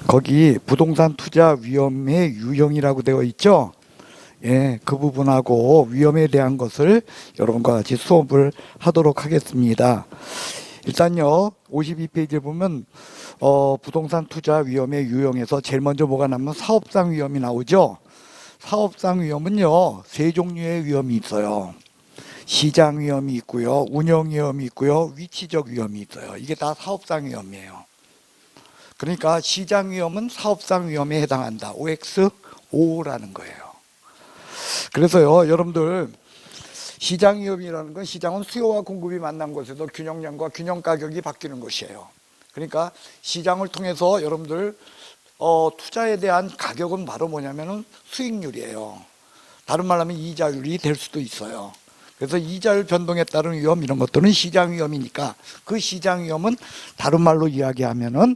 거기 부동산 투자 위험의 유형이라고 되어 있죠. 예, 그 부분하고 위험에 대한 것을 여러분과 같이 수업을 하도록 하겠습니다. 일단요, 52페이지에 보면 부동산 투자 위험의 유형에서 제일 먼저 뭐가 나오면 사업상 위험이 나오죠. 사업상 위험은요, 세 종류의 위험이 있어요. 시장 위험이 있고요, 운영 위험이 있고요, 위치적 위험이 있어요. 이게 다 사업상 위험이에요. 그러니까 시장 위험은 사업상 위험에 해당한다. OX5라는 거예요. 그래서요, 여러분들 시장 위험이라는 건 시장은 수요와 공급이 만난 곳에서 균형량과 균형 가격이 바뀌는 것이에요. 그러니까 시장을 통해서 여러분들 투자에 대한 가격은 바로 뭐냐면은 수익률이에요. 다른 말로 하면 이자율이 될 수도 있어요. 그래서 이자율 변동에 따른 위험 이런 것들은 시장 위험이니까 그 시장 위험은 다른 말로 이야기하면은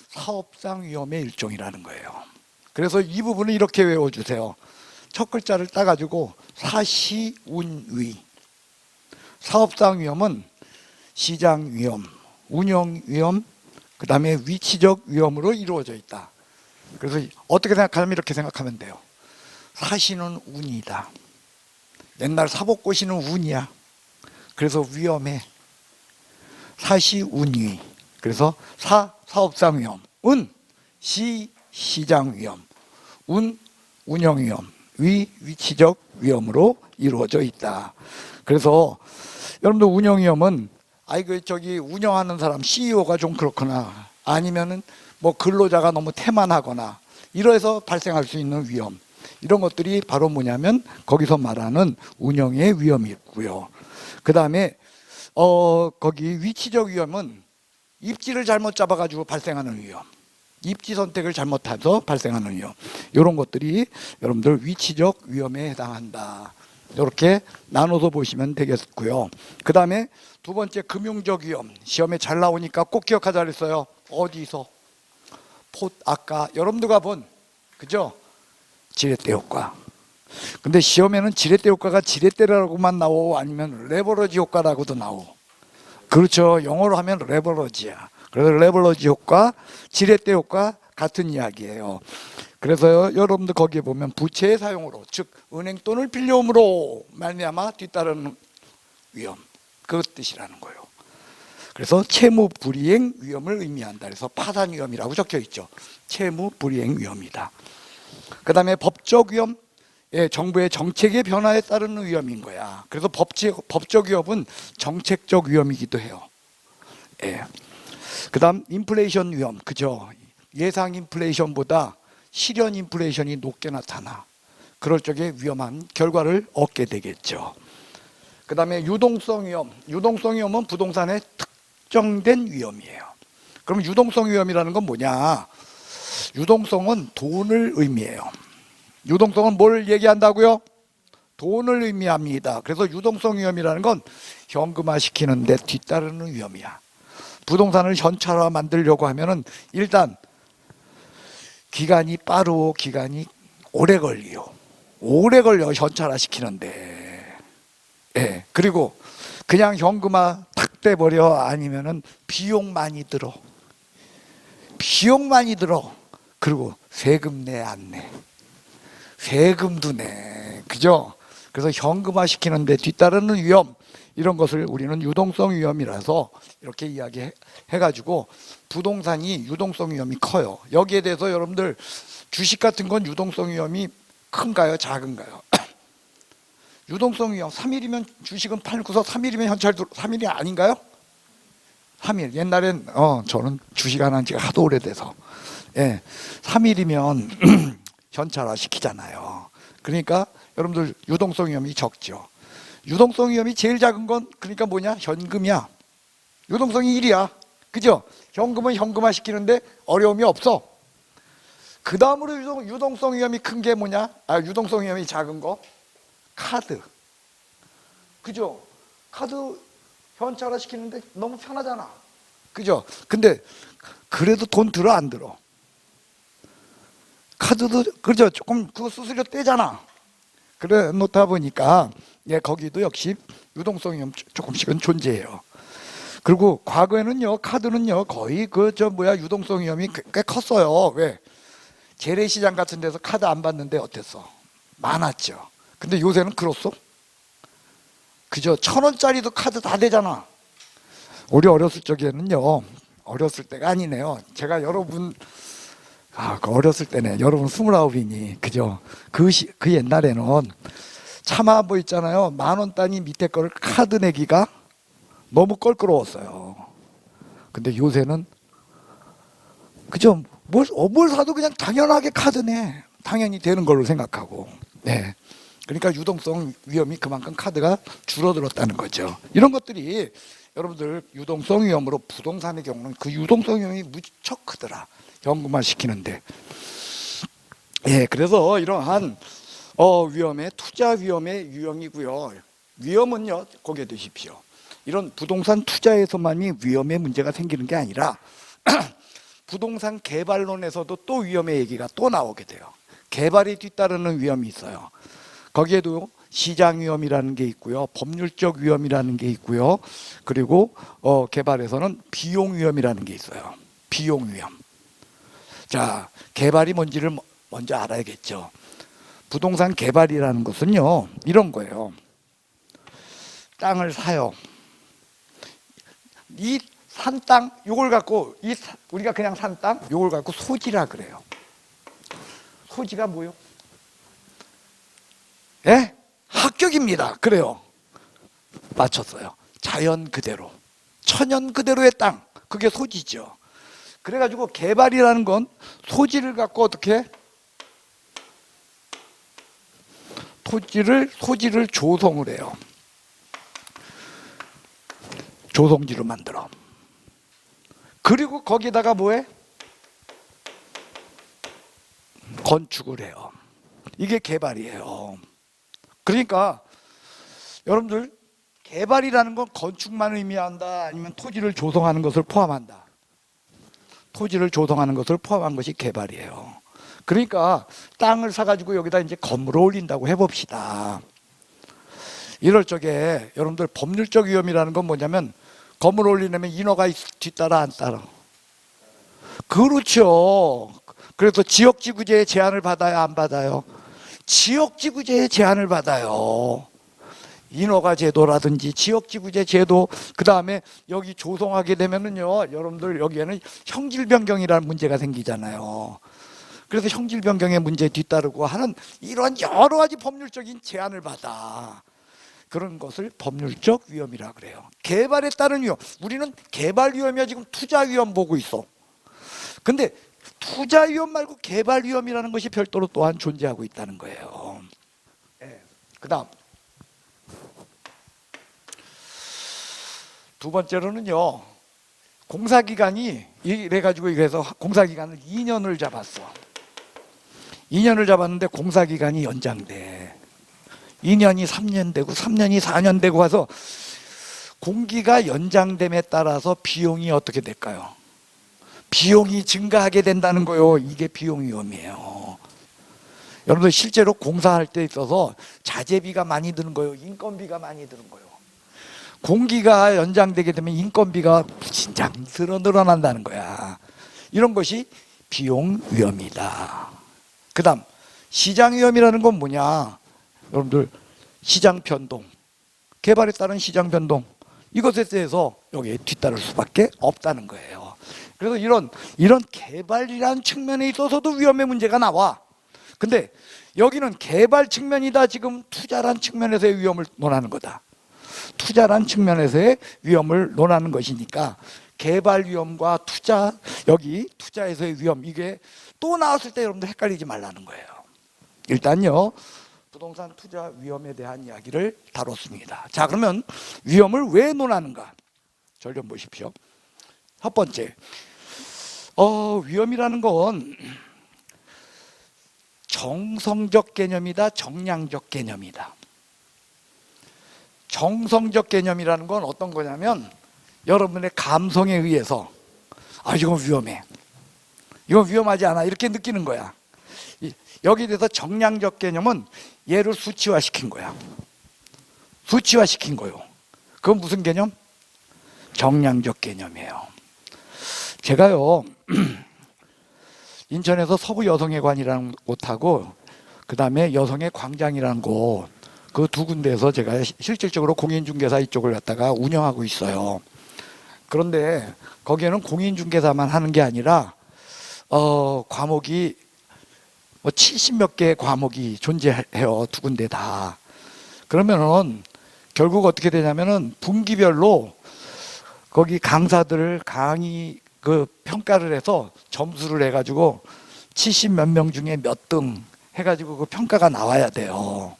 사업상 위험의 일종이라는 거예요. 그래서 이 부분을 이렇게 외워주세요. 첫 글자를 따가지고 사시운위. 사업상 위험은 시장 위험, 운영 위험, 그 다음에 위치적 위험으로 이루어져 있다. 그래서 어떻게 생각하면 이렇게 생각하면 돼요. 사시는 운이다. 옛날 사법고시는 운이야. 그래서 위험해. 사시운위. 그래서 사업상 위험, 운 시장 위험, 운 운영 위험, 위치적 위험으로 이루어져 있다. 그래서 여러분들 운영 위험은 저기 운영하는 사람 CEO가 좀 그렇거나 아니면은 뭐 근로자가 너무 태만하거나 이래서 발생할 수 있는 위험, 이런 것들이 바로 뭐냐면 거기서 말하는 운영의 위험이 있고요. 그 다음에 거기 위치적 위험은 입지를 잘못 잡아가지고 발생하는 위험, 입지 선택을 잘못해서 발생하는 위험, 이런 것들이 여러분들 위치적 위험에 해당한다. 이렇게 나눠서 보시면 되겠고요. 그 다음에 두 번째 금융적 위험, 시험에 잘 나오니까 꼭 기억하자 그랬어요. 어디서? 아까 여러분들과 본, 그죠? 지렛대 효과. 근데 시험에는 지렛대 효과가 지렛대라고만 나오고 아니면 레버러지 효과라고도 나오고, 그렇죠. 영어로 하면 레버러지야. 그래서 레버러지 효과, 지렛대 효과 같은 이야기예요. 그래서 여러분들 거기에 보면 부채의 사용으로, 즉 은행 돈을 빌려옴으로 말미암아 뒤따르는 위험, 그 뜻이라는 거예요. 그래서 채무 불이행 위험을 의미한다. 그래서 파산 위험이라고 적혀 있죠. 채무 불이행 위험이다. 그 다음에 법적 위험, 정부의 정책의 변화에 따르는 위험인 거야. 그래서 법적 위험은 정책적 위험이기도 해요. 그 다음 인플레이션 위험, 그죠? 예상 인플레이션보다 실현 인플레이션이 높게 나타나. 그럴 적에 위험한 결과를 얻게 되겠죠. 그 다음에 유동성 위험, 유동성 위험은 부동산의 특정된 위험이에요. 그럼 유동성 위험이라는 건 뭐냐? 유동성은 돈을 의미해요. 유동성은 뭘 얘기한다고요? 돈을 의미합니다. 그래서 유동성 위험이라는 건 현금화 시키는 데 뒤따르는 위험이야. 부동산을 현찰화 만들려고 하면은 일단 기간이 빠르고 기간이 오래 걸려 현찰화 시키는데. 그리고 그냥 현금화 탁 떼버려. 아니면은 비용 많이 들어. 그리고 세금 내 안 내? 세금도 내. 그죠? 그래서 현금화 시키는 데 뒤따르는 위험, 이런 것을 우리는 유동성 위험이라서 이렇게 이야기해가지고 부동산이 유동성 위험이 커요. 여기에 대해서 여러분들 주식 같은 건 유동성 위험이 큰가요? 작은가요? 유동성 위험 3일이면 주식은 팔고서 3일이면 현찰 3일이 아닌가요? 3일. 옛날엔 저는 주식 안 한 지가 하도 오래돼서 3일이면 현찰화 시키잖아요. 그러니까 여러분들 유동성 위험이 적죠. 유동성 위험이 제일 작은 건 그러니까 뭐냐? 현금이야. 유동성이 1이야. 그죠? 현금은 현금화 시키는데 어려움이 없어. 그 다음으로 유동성 위험이 큰 게 뭐냐? 유동성 위험이 작은 거? 카드. 그죠? 카드 현찰화 시키는데 너무 편하잖아. 그죠? 근데 그래도 돈 들어 안 들어? 카드도 그죠? 조금 그거 수수료 떼잖아. 그래 놓다 보니까 거기도 역시 유동성이 조금씩은 존재해요. 그리고 과거에는요, 카드는요, 거의 유동성 위험이 꽤 컸어요. 왜? 재래시장 같은 데서 카드 안 받는데 어땠어? 많았죠. 근데 요새는 그렇소? 그저 1,000원짜리도 카드 다 되잖아. 우리 어렸을 적에는요, 어렸을 때가 아니네요. 제가 여러분, 그 어렸을 때네. 여러분 29이니, 그죠? 그 옛날에는 차마 뭐 있잖아요. 10,000원 단위 밑에 거를 카드 내기가 너무 껄끄러웠어요. 근데 요새는, 그죠? 뭘 사도 그냥 당연하게 카드 내. 당연히 되는 걸로 생각하고. 네. 그러니까 유동성 위험이 그만큼 카드가 줄어들었다는 거죠. 이런 것들이 여러분들 유동성 위험으로 부동산의 경우는 그 유동성 위험이 무척 크더라. 현금화시키는데. 예, 그래서 이러한 위험의 투자 위험의 유형이고요. 위험은요, 거기에 두십시오. 이런 부동산 투자에서만이 위험의 문제가 생기는 게 아니라 부동산 개발론에서도 또 위험의 얘기가 또 나오게 돼요. 개발이 뒤따르는 위험이 있어요. 거기에도 시장 위험이라는 게 있고요, 법률적 위험이라는 게 있고요, 그리고 개발에서는 비용 위험이라는 게 있어요. 비용 위험. 자, 개발이 뭔지를 먼저 알아야겠죠. 부동산 개발이라는 것은요, 이런 거예요. 땅을 사요. 이 산 땅, 요걸 갖고, 우리가 그냥 산 땅, 요걸 갖고 소지라 그래요. 소지가 뭐요? 예? 합격입니다. 그래요. 맞췄어요. 자연 그대로, 천연 그대로의 땅, 그게 소지죠. 그래가지고 개발이라는 건 소지를 갖고 어떻게? 소지를 조성을 해요. 조성지로 만들어. 그리고 거기다가 뭐해? 건축을 해요. 이게 개발이에요. 그러니까 여러분들, 개발이라는 건 건축만 의미한다, 아니면 토지를 조성하는 것을 포함한다? 토지를 조성하는 것을 포함한 것이 개발이에요. 그러니까 땅을 사가지고 여기다 이제 건물을 올린다고 해봅시다. 이럴 적에 여러분들 법률적 위험이라는 건 뭐냐면, 건물 올리려면 인허가 뒤따라 안 따라? 그렇죠. 그래서 지역지구제의 제한을 받아야 안 받아요? 지역지구제의 제한을 받아요. 인허가 제도라든지 지역지구제 제도, 그 다음에 여기 조성하게 되면은요, 여러분들 여기에는 형질 변경이라는 문제가 생기잖아요. 그래서 형질 변경의 문제에 뒤따르고 하는 이런 여러 가지 법률적인 제한을 받아. 그런 것을 법률적 위험이라 그래요. 개발에 따른 위험. 우리는 개발 위험이야 지금 투자 위험 보고 있어. 근데 투자 위험 말고 개발 위험이라는 것이 별도로 또한 존재하고 있다는 거예요. 네. 그다음 두 번째로는요, 공사기간이 이래가지고 이래서 공사기간을 2년을 잡았어. 2년을 잡았는데 공사기간이 연장돼. 2년이 3년 되고 3년이 4년 되고 와서 공기가 연장됨에 따라서 비용이 어떻게 될까요? 비용이 증가하게 된다는 거요. 이게 비용 위험이에요. 여러분들 실제로 공사할 때 있어서 자재비가 많이 드는 거예요. 인건비가 많이 드는 거예요. 공기가 연장되게 되면 인건비가 진장스러 늘어난다는 거야. 이런 것이 비용 위험이다. 그 다음 시장 위험이라는 건 뭐냐? 여러분들 시장 변동, 개발에 따른 시장 변동, 이것에 대해서 여기에 뒤따를 수밖에 없다는 거예요. 그래서 이런 개발이라는 측면에 있어서도 위험의 문제가 나와. 근데 여기는 개발 측면이다, 지금 투자란 측면에서의 위험을 논하는 거다. 투자란 측면에서의 위험을 논하는 것이니까 개발 위험과 투자, 여기 투자에서의 위험, 이게 또 나왔을 때 여러분들 헷갈리지 말라는 거예요. 일단요, 부동산 투자 위험에 대한 이야기를 다뤘습니다. 자, 그러면 위험을 왜 논하는가? 절 좀 보십시오. 첫 번째, 위험이라는 건 정성적 개념이다, 정량적 개념이다. 정성적 개념이라는 건 어떤 거냐면, 여러분의 감성에 의해서 이건 위험해, 이건 위험하지 않아, 이렇게 느끼는 거야. 여기에 대해서 정량적 개념은 얘를 수치화시킨 거야. 수치화시킨 거요. 그건 무슨 개념? 정량적 개념이에요. 제가요 인천에서 서부 여성회관이라는 곳하고 그 다음에 여성의 광장이라는 곳, 그 두 군데에서 제가 실질적으로 공인중개사 이쪽을 갖다가 운영하고 있어요. 그런데 거기에는 공인중개사만 하는 게 아니라 과목이 뭐 70몇 개의 과목이 존재해요. 두 군데 다. 그러면은 결국 어떻게 되냐면은 분기별로 거기 강사들을 강의 그 평가를 해서 점수를 해가지고 70 몇 명 중에 몇 등 해가지고 그 평가가 나와야 돼요.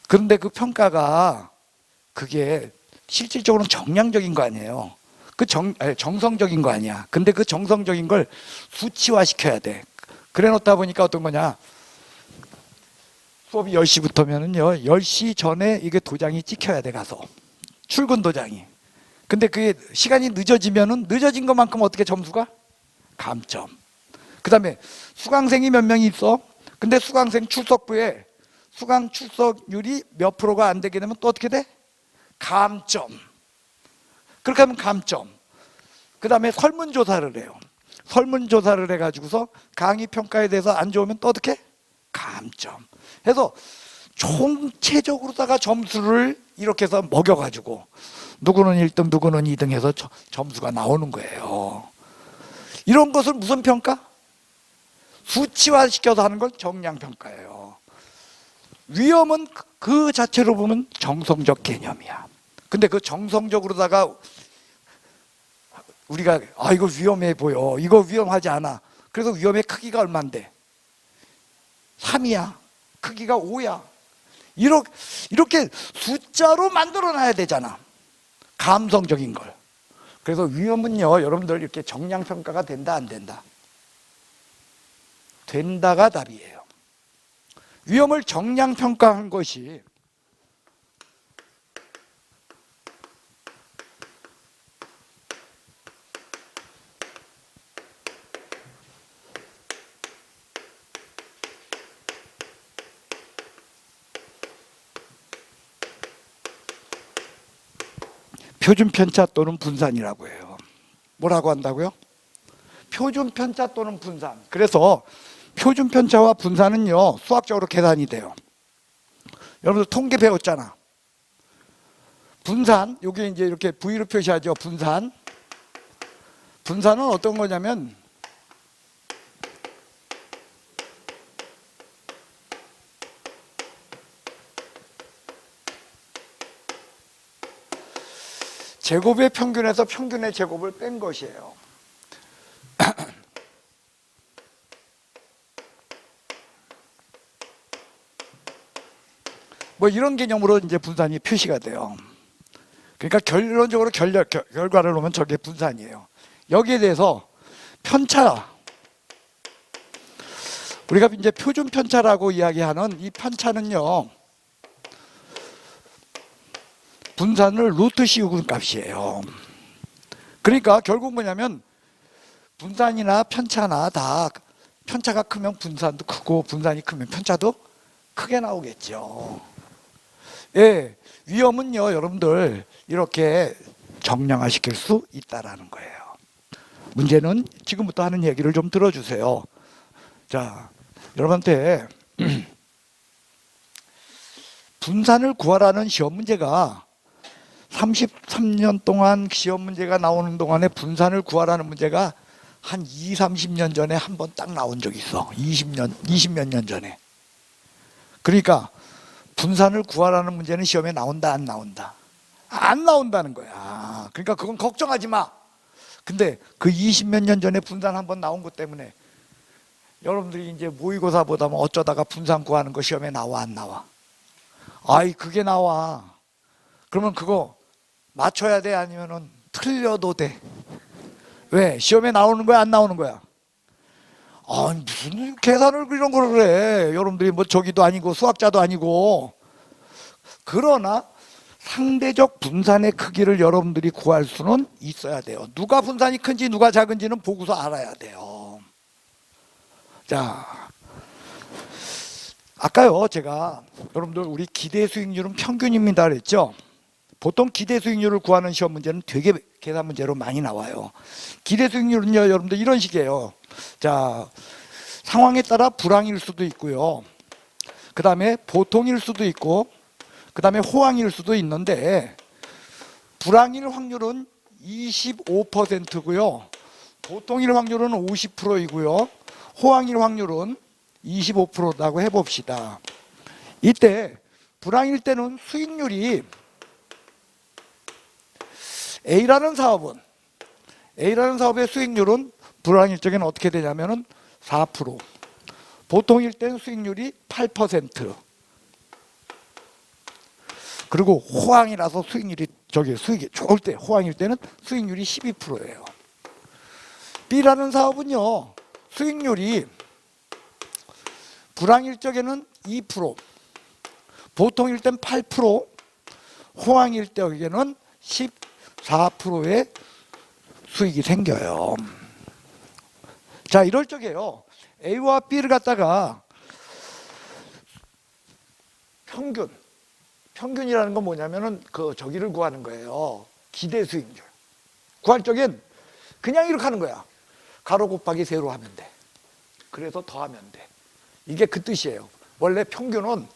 그런데 그 평가가 그게 실질적으로는 정량적인 거 아니에요. 정성적인 거 아니야. 근데 그 정성적인 걸 수치화 시켜야 돼. 그래 놓다 보니까 어떤 거냐. 수업이 10시부터면은요, 10시 전에 이게 도장이 찍혀야 돼, 가서. 출근 도장이. 근데 그게 시간이 늦어지면은 늦어진 것만큼 어떻게 점수가? 감점. 그 다음에 수강생이 몇 명이 있어? 근데 수강생 출석부에 수강 출석률이 몇 프로가 안 되게 되면 또 어떻게 돼? 감점. 그렇게 하면 감점. 그 다음에 설문조사를 해요. 설문조사를 해가지고서 강의 평가에 대해서 안 좋으면 또 어떻게? 감점. 해서 총체적으로다가 점수를 이렇게 해서 먹여가지고 누구는 1등 누구는 2등 해서 점수가 나오는 거예요. 이런 것을 무슨 평가? 수치화시켜서 하는 걸 정량평가예요. 위험은 그 자체로 보면 정성적 개념이야. 근데 그 정성적으로다가 우리가 이거 위험해 보여, 이거 위험하지 않아, 그래서 위험의 크기가 얼만데 3이야, 크기가 5야, 이렇게 숫자로 만들어 놔야 되잖아, 감성적인 걸. 그래서 위험은요, 여러분들 이렇게 정량평가가 된다 안 된다? 된다가 답이에요. 위험을 정량평가한 것이 표준 편차 또는 분산이라고 해요. 뭐라고 한다고요? 표준 편차 또는 분산. 그래서 표준 편차와 분산은요, 수학적으로 계산이 돼요. 여러분들 통계 배웠잖아. 분산, 여기 이제 이렇게 V로 표시하죠. 분산. 분산은 어떤 거냐면 제곱의 평균에서 평균의 제곱을 뺀 것이에요. 뭐 이런 개념으로 이제 분산이 표시가 돼요. 그러니까 결론적으로 결과를 놓으면 저게 분산이에요. 여기에 대해서 편차, 우리가 이제 표준 편차라고 이야기하는 이 편차는요, 분산을 루트 씌우는 값이에요. 그러니까 결국 뭐냐면 분산이나 편차나 다 편차가 크면 분산도 크고 분산이 크면 편차도 크게 나오겠죠. 예, 위험은요, 여러분들 이렇게 정량화 시킬 수 있다라는 거예요. 문제는 지금부터 하는 얘기를 좀 들어주세요. 자, 여러분한테 분산을 구하라는 시험 문제가 33년 동안 시험 문제가 나오는 동안에 분산을 구하라는 문제가 한 20, 30년 전에 한 번 딱 나온 적이 있어. 20몇 년 전에. 그러니까 분산을 구하라는 문제는 시험에 나온다 안 나온다? 안 나온다는 거야. 그러니까 그건 걱정하지 마. 근데 그 20몇 년 전에 분산 한 번 나온 것 때문에 여러분들이 이제 모의고사 보다 뭐 어쩌다가 분산 구하는 거 시험에 나와 안 나와? 아이, 그게 나와. 그러면 그거 맞춰야 돼? 아니면은 틀려도 돼? 왜? 시험에 나오는 거야 안 나오는 거야? 아니, 무슨 계산을 이런 걸 해. 여러분들이 뭐 저기도 아니고 수학자도 아니고. 그러나 상대적 분산의 크기를 여러분들이 구할 수는 있어야 돼요. 누가 분산이 큰지 누가 작은지는 보고서 알아야 돼요. 자, 아까요 제가 여러분들 우리 기대 수익률은 평균입니다 그랬죠. 보통 기대 수익률을 구하는 시험 문제는 되게 계산 문제로 많이 나와요. 기대 수익률은요, 여러분들 이런 식이에요. 자, 상황에 따라 불황일 수도 있고요. 그 다음에 보통일 수도 있고, 그 다음에 호황일 수도 있는데, 불황일 확률은 25%고요. 보통일 확률은 50%이고요. 호황일 확률은 25%라고 해봅시다. 이때 불황일 때는 수익률이 A라는 사업의 수익률은 불황일 적에는 어떻게 되냐면은 4%. 보통일 때는 수익률이 8%. 그리고 호황이라서 수익이 좋을 때, 호황일 때는 수익률이 12%예요. B라는 사업은요, 수익률이 불황일 적에는 2%, 보통일 땐 8%, 호황일 적에는 14%의 수익이 생겨요. 자, 이럴 적에요, A와 B를 갖다가 평균이라는 건 뭐냐면은 저기를 구하는 거예요. 기대 수익률. 구할 적엔 그냥 이렇게 하는 거야. 가로 곱하기 세로 하면 돼. 그래서 더하면 돼. 이게 그 뜻이에요. 원래 평균은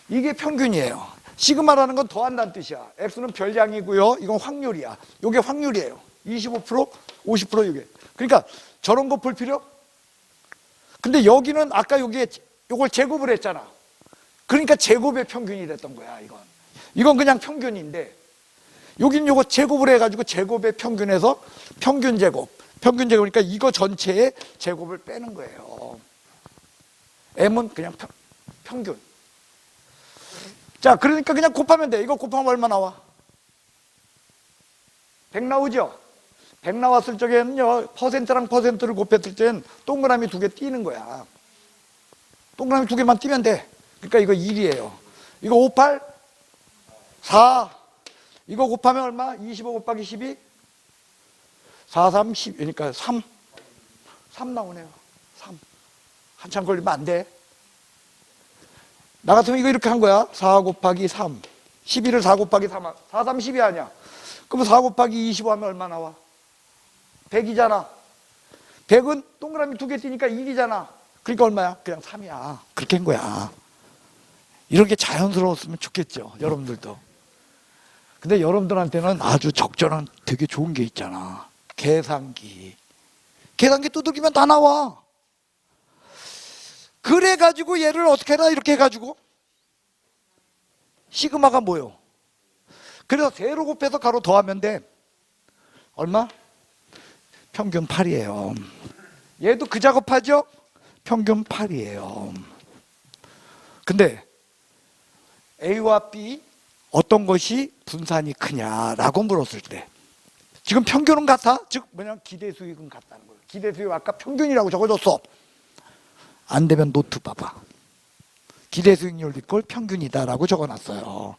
이게 평균이에요. 시그마라는 건 더한다는 뜻이야. X는 별량이고요. 이건 확률이야. 이게 확률이에요. 25%, 50% 이게. 그러니까 저런 거 볼 필요? 근데 여기는 아까 요걸 제곱을 했잖아. 그러니까 제곱의 평균이 됐던 거야, 이건. 이건 그냥 평균인데, 여긴 요거 제곱을 해가지고 제곱의 평균에서 평균 제곱이니까 이거 전체의 제곱을 빼는 거예요. M은 그냥 평균. 자, 그러니까 그냥 곱하면 돼. 이거 곱하면 얼마 나와? 100 나오죠? 100 나왔을 적에는요, 퍼센트랑 퍼센트를 곱했을 때는 동그라미 2개 띄는 거야. 동그라미 2개만 띄면 돼. 그러니까 이거 1이에요. 이거 5, 8, 4. 이거 곱하면 얼마? 25 곱하기 12? 4, 3, 10. 그러니까 3 나오네요. 3. 한참 걸리면 안 돼. 나 같으면 이거 이렇게 한 거야. 4 곱하기 3. 12를 4 곱하기 3. 4, 3, 12 아니야. 그럼 4 곱하기 25 하면 얼마 나와? 100이잖아. 100은 동그라미 2개 띄니까 1이잖아. 그러니까 얼마야? 그냥 3이야. 그렇게 한 거야. 이런 게 자연스러웠으면 좋겠죠, 여러분들도. 근데 여러분들한테는 아주 적절한 되게 좋은 게 있잖아. 계산기 두들기면 다 나와. 그래가지고 얘를 어떻게 해라 이렇게 해가지고 시그마가 뭐요? 그래서 세로 곱해서 가로 더하면 돼. 얼마? 평균 8이에요. 얘도 그 작업하죠? 평균 8이에요. 근데 A와 B 어떤 것이 분산이 크냐라고 물었을 때 지금 평균은 같아? 즉 뭐냐면 기대 수익은 같다는 거예요. 기대 수익 아까 평균이라고 적어줬어. 안 되면 노트 봐봐. 기대 수익률 이꼴 평균이다라고 적어놨어요.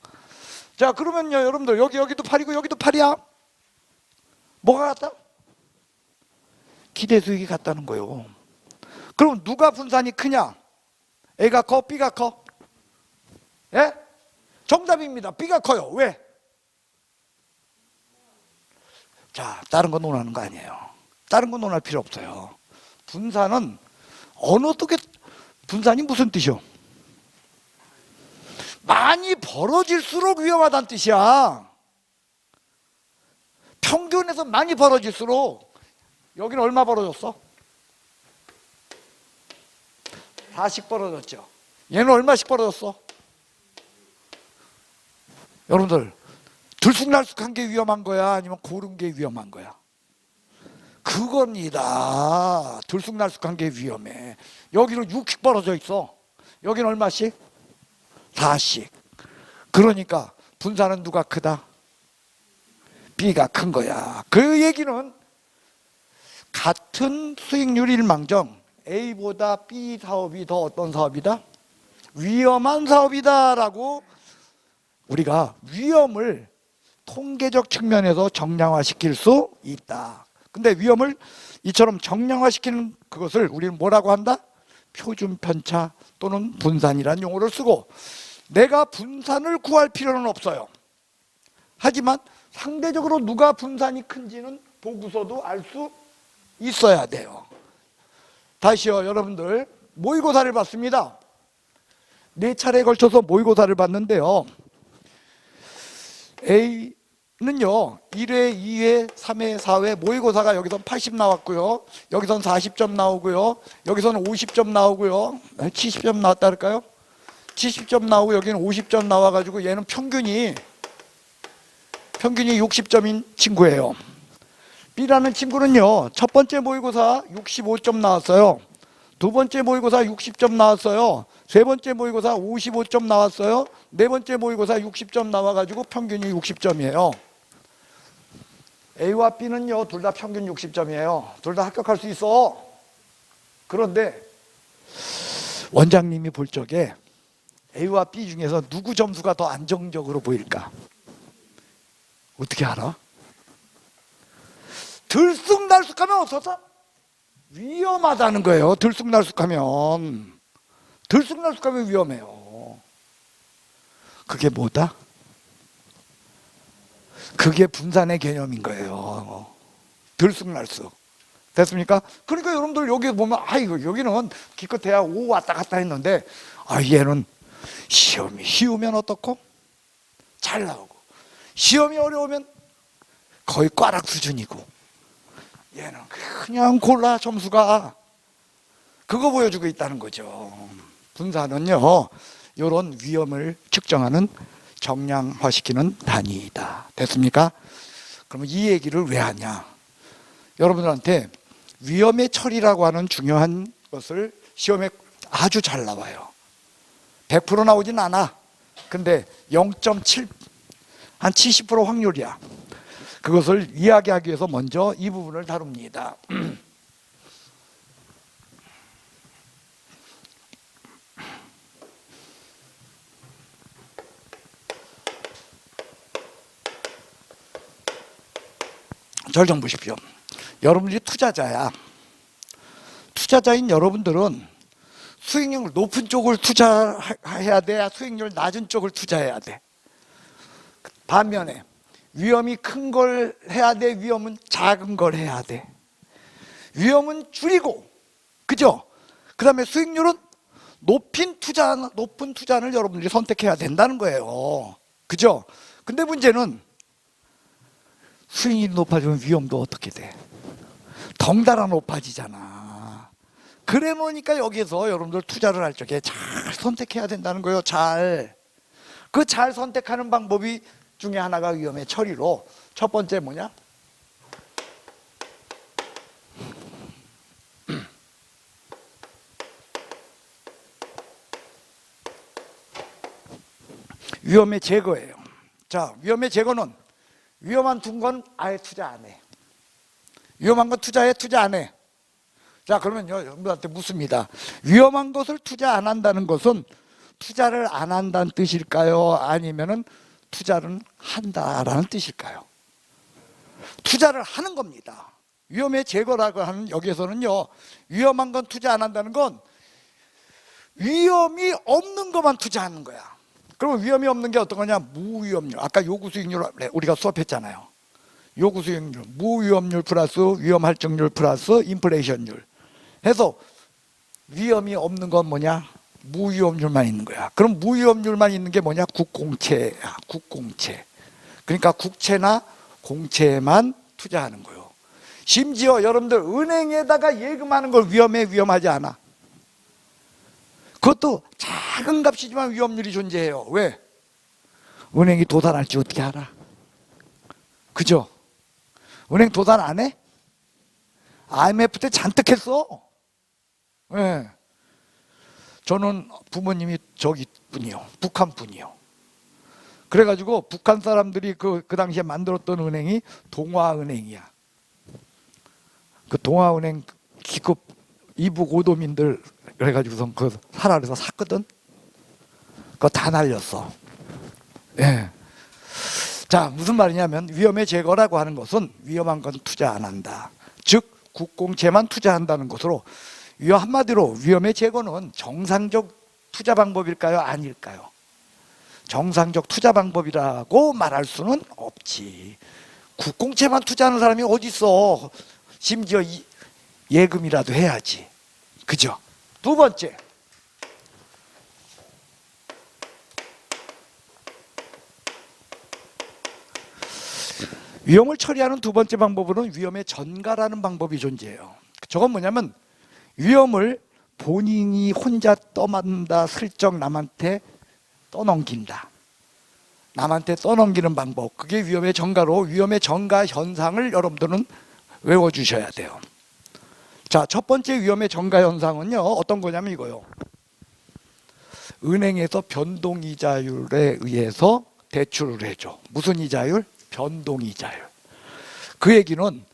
자, 그러면요, 여러분들 여기도 8이고 여기도 8이야. 뭐가 같다? 기대 수익이 같다는 거예요. 그럼 누가 분산이 크냐? A가 커? B가 커? 예? 정답입니다. B가 커요. 왜? 자, 다른 거 논하는 거 아니에요. 다른 거 논할 필요 없어요. 분산은 어떻게 분산이 무슨 뜻이요? 많이 벌어질수록 위험하다는 뜻이야. 평균에서 많이 벌어질수록 여기는 얼마 벌어졌어? 4씩 벌어졌죠. 얘는 얼마씩 벌어졌어? 여러분들 들쑥날쑥한 게 위험한 거야? 아니면 고른 게 위험한 거야? 그겁니다. 들쑥날쑥한 게 위험해. 여기는 6씩 벌어져 있어. 여기는 얼마씩? 4씩. 그러니까 분산은 누가 크다? B가 큰 거야. 그 얘기는 같은 수익률일망정 A보다 B 사업이 더 어떤 사업이다? 위험한 사업이다 라고 우리가 위험을 통계적 측면에서 정량화시킬 수 있다. 근데 위험을 이처럼 정량화시키는 그것을 우리는 뭐라고 한다? 표준 편차 또는 분산이라는 용어를 쓰고, 내가 분산을 구할 필요는 없어요. 하지만 상대적으로 누가 분산이 큰지는 보고서도 알 수 있어야 돼요. 다시요, 여러분들 모의고사를 봤습니다. 4차례에 걸쳐서 모의고사를 봤는데요, A는요 1회, 2회, 3회, 4회 모의고사가 여기선 80 나왔고요, 여기선 40점 나오고요, 여기서는 50점 나오고요, 70점 나왔다 할까요? 70점 나오고 여기는 50점 나와가지고 얘는 평균이 60점인 친구예요. B라는 친구는요, 첫 번째 모의고사 65점 나왔어요. 두 번째 모의고사 60점 나왔어요. 세 번째 모의고사 55점 나왔어요. 네 번째 모의고사 60점 나와가지고 평균이 60점이에요. A와 B는요, 둘 다 평균 60점이에요. 둘 다 합격할 수 있어. 그런데 원장님이 볼 적에 A와 B 중에서 누구 점수가 더 안정적으로 보일까? 어떻게 알아? 들쑥날쑥하면 어떠다? 위험하다는 거예요. 들쑥날쑥하면 위험해요. 그게 뭐다? 그게 분산의 개념인 거예요. 들쑥날쑥. 됐습니까? 그러니까 여러분들 여기 보면 아이고 여기는 기껏해야 5 왔다 갔다 했는데, 얘는 시험이 쉬우면 어떻고? 잘 나오고, 시험이 어려우면 거의 꽈락 수준이고, 얘는 그냥 골라 점수가. 그거 보여주고 있다는 거죠. 분산은요, 이런 위험을 측정하는 정량화시키는 단위이다. 됐습니까? 그러면 이 얘기를 왜 하냐? 여러분들한테 위험의 처리라고 하는 중요한 것을 시험에 아주 잘 나와요. 100% 나오진 않아. 근데 0.7, 한 70% 확률이야. 그것을 이야기하기 위해서 먼저 이 부분을 다룹니다. 절 좀 보십시오. 여러분들이 투자자야. 투자자인 여러분들은 수익률 높은 쪽을 투자해야 돼, 수익률 낮은 쪽을 투자해야 돼. 반면에 위험이 큰 걸 해야 돼, 위험은 작은 걸 해야 돼. 위험은 줄이고, 그죠? 그 다음에 수익률은 높은 투자를 여러분들이 선택해야 된다는 거예요. 그죠? 근데 문제는 수익률이 높아지면 위험도 어떻게 돼? 덩달아 높아지잖아. 그래 놓으니까 여기서 여러분들 투자를 할 적에 잘 선택해야 된다는 거예요. 잘 선택하는 방법이 중에 하나가 위험의 처리로, 첫 번째 뭐냐? 위험의 제거예요. 자, 위험의 제거는 위험한 건 아예 투자 안 해. 위험한 건 투자 안 해. 자, 그러면 여러분들한테 묻습니다. 위험한 것을 투자 안 한다는 것은 투자를 안 한다는 뜻일까요? 아니면은 투자를 한다라는 뜻일까요? 투자를 하는 겁니다. 위험의 제거라고 하는 여기에서는요, 위험한 건 투자 안 한다는 건 위험이 없는 것만 투자하는 거야. 그럼 위험이 없는 게 어떤 거냐? 무위험률. 아까 요구 수익률 우리가 수업했잖아요. 요구 수익률, 무위험률 플러스 위험 할증률 플러스 인플레이션율 해서 위험이 없는 건 뭐냐? 무위험률만 있는 거야. 그럼 무위험률만 있는 게 뭐냐? 국공채야. 국공채. 그러니까 국채나 공채만 투자하는 거예요. 심지어 여러분들 은행에다가 예금하는 걸 위험하지 않아. 그것도 작은 값이지만 위험률이 존재해요. 왜? 은행이 도산할지 어떻게 알아? 그죠? 은행 도산 안 해? IMF 때 잔뜩 했어. 네. 저는 부모님이 저기 분이요, 북한 분이요. 그래가지고 북한 사람들이 그 당시에 만들었던 은행이 동화은행이야. 그 동화은행 기급 이북 오도민들 그래가지고선 그 사라에서 샀거든. 그거 다 날렸어. 예. 자, 무슨 말이냐면 위험의 제거라고 하는 것은 위험한 건 투자 안 한다. 즉 국공채만 투자한다는 것으로 한마디로 위험의 제거는 정상적 투자 방법일까요? 아닐까요? 정상적 투자 방법이라고 말할 수는 없지. 국공채만 투자하는 사람이 어디 있어? 심지어 예금이라도 해야지. 그죠? 두 번째, 위험을 처리하는 두 번째 방법으로는 위험의 전가라는 방법이 존재해요. 저건 뭐냐면 위험을 본인이 혼자 떠맡는다, 슬쩍 남한테 떠넘긴다. 남한테 떠넘기는 방법, 그게 위험의 전가로, 위험의 전가 현상을 여러분들은 외워주셔야 돼요. 자, 첫 번째 위험의 전가 현상은요, 어떤 거냐면 이거요. 은행에서 변동이자율에 의해서 대출을 해줘. 무슨 이자율? 변동이자율. 그 얘기는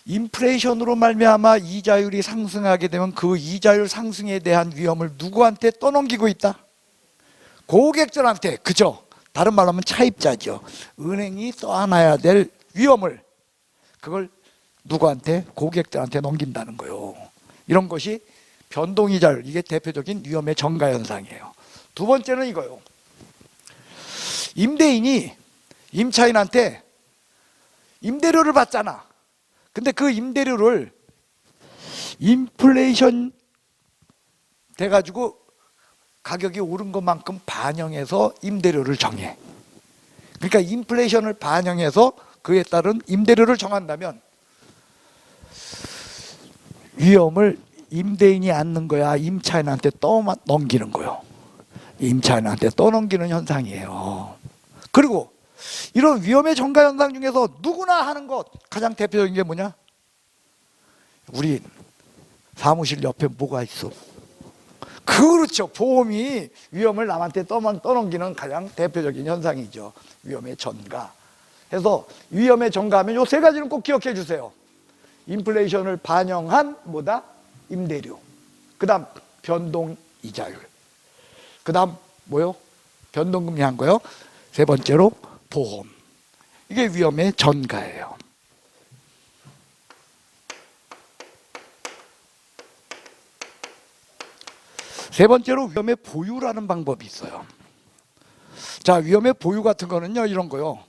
인플레이션으로 말미암아 이자율이 상승하게 되면 그 이자율 상승에 대한 위험을 누구한테 떠넘기고 있다? 고객들한테. 그죠? 다른 말로 하면 차입자죠. 은행이 떠안아야 될 위험을, 그걸 누구한테? 고객들한테 넘긴다는 거예요. 이런 것이 변동이자율, 이게 대표적인 위험의 전가 현상이에요. 두 번째는 이거요. 임대인이 임차인한테 임대료를 받잖아. 근데 그 임대료를 인플레이션 돼가지고 가격이 오른 것만큼 반영해서 임대료를 정해. 그러니까 인플레이션을 반영해서 그에 따른 임대료를 정한다면 위험을 임대인이 안는 거야? 임차인한테 떠넘기는 거요? 임차인한테 떠넘기는 현상이에요. 그리고 이런 위험의 전가 현상 중에서 누구나 하는 것, 가장 대표적인 게 뭐냐? 우리 사무실 옆에 뭐가 있어? 그렇죠. 보험이 위험을 남한테 떠넘기는 가장 대표적인 현상이죠. 위험의 전가. 그래서 위험의 전가하면 요 세 가지는 꼭 기억해 주세요. 인플레이션을 반영한 뭐다? 임대료. 그 다음 변동이자율. 그 다음 뭐요? 변동금리 한 거요. 세 번째로 보험. 이게 위험의 전가예요. 세 번째로 위험의 보유라는 방법이 있어요. 자, 위험의 보유 같은 거는요, 이런 거요.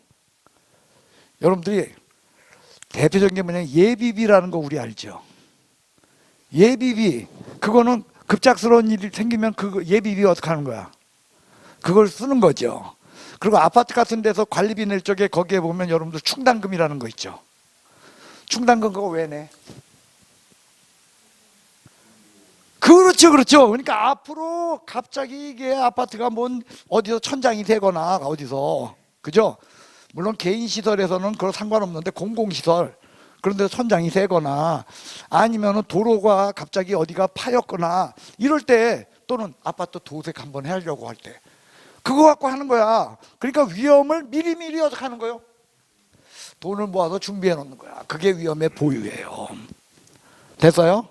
여러분들이 대표적인 게 뭐냐면 예비비라는 거 우리 알죠? 예비비, 그거는 급작스러운 일이 생기면 그 예비비 어떻게 하는 거야? 그걸 쓰는 거죠. 그리고 아파트 같은 데서 관리비 낼 적에 거기에 보면 여러분들 충당금이라는 거 있죠. 충당금 그거 왜 내? 그렇죠, 그렇죠. 그러니까 앞으로 갑자기 이게 아파트가 뭔 어디서 천장이 되거나 어디서, 그죠? 물론 개인 시설에서는 그런 상관없는데 공공시설, 그런데 천장이 새거나 아니면 도로가 갑자기 어디가 파였거나 이럴 때, 또는 아파트 도색 한번 하려고 할 때 그거 갖고 하는 거야. 그러니까 위험을 미리미리 어떻게 하는 거예요? 돈을 모아서 준비해 놓는 거야. 그게 위험의 보유예요. 됐어요?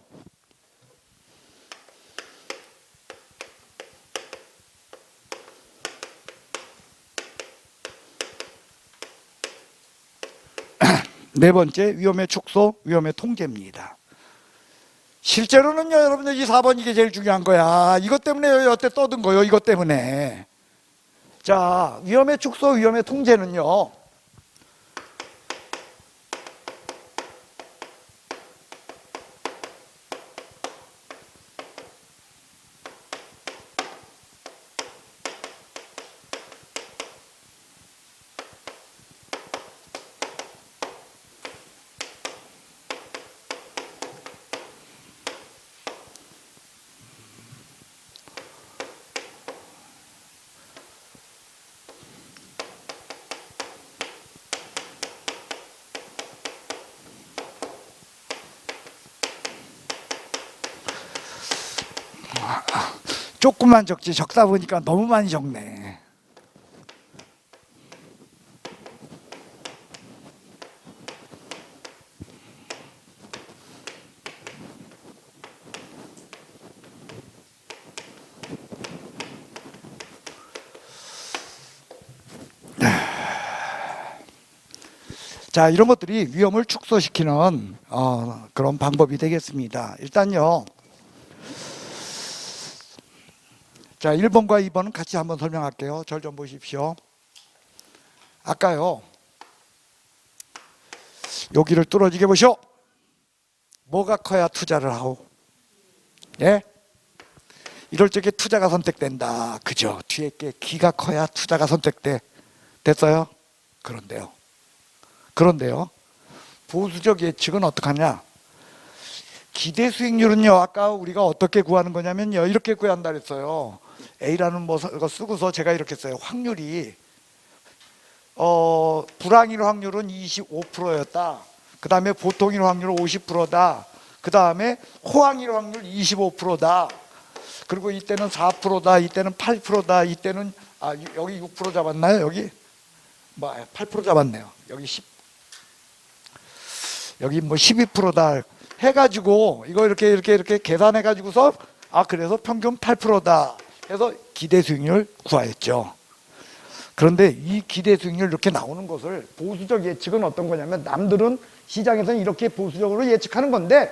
네 번째, 위험의 축소, 위험의 통제입니다. 실제로는요, 여러분들 이 4번 이게 제일 중요한 거야. 이것 때문에 여태 떠든 거예요. 이것 때문에. 자, 위험의 축소, 위험의 통제는요, 조금만 적지 적다 보니까 너무 많이 적네. 자, 이런 것들이 위험을 축소시키는 그런 방법이 되겠습니다. 일단요. 자, 1번과 2번은 같이 한번 설명할게요. 절 좀 보십시오. 아까요. 여기를 뚫어지게 보시오. 뭐가 커야 투자를 하오? 예? 이럴 적에 투자가 선택된다. 그죠? 뒤에 게 기가 커야 투자가 선택돼. 됐어요? 그런데요. 보수적 예측은 어떡하냐? 기대 수익률은요, 아까 우리가 어떻게 구하는 거냐면요, 이렇게 구한다 그랬어요. A라는 뭐 쓰고서 제가 이렇게 써요. 확률이 불황일 확률은 25%였다. 그 다음에 보통일 확률은 50%다. 그 다음에 호황일 확률 25%다. 그리고 이때는 4%다. 이때는 8%다. 이때는 여기 6% 잡았나요? 여기 8% 잡았네요. 여기 뭐 12%다 해가지고 이거 이렇게 계산해 가지고서 그래서 평균 8%다 해서 기대 수익률 구하였죠. 그런데 이 기대 수익률 이렇게 나오는 것을 보수적 예측은 어떤 거냐면, 남들은 시장에서는 이렇게 보수적으로 예측하는 건데,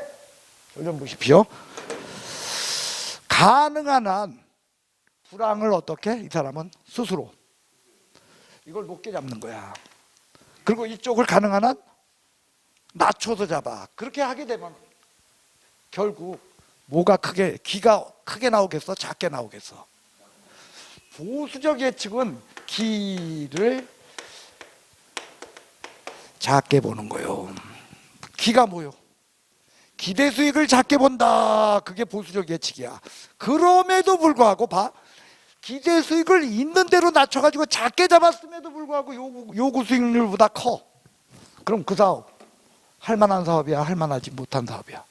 좀 보십시오. 가능한 한 불황을 어떻게 이 사람은 스스로 이걸 높게 잡는 거야. 그리고 이쪽을 가능한 한 낮춰서 잡아. 그렇게 하게 되면 결국 뭐가 기가 크게 나오겠어? 작게 나오겠어? 보수적 예측은 기를 작게 보는 거예요. 기가 뭐요? 기대 수익을 작게 본다. 그게 보수적 예측이야. 그럼에도 불구하고 기대 수익을 있는 대로 낮춰가지고 작게 잡았음에도 불구하고 요구 수익률보다 커. 그럼 그 사업 할만한 사업이야? 할만하지 못한 사업이야?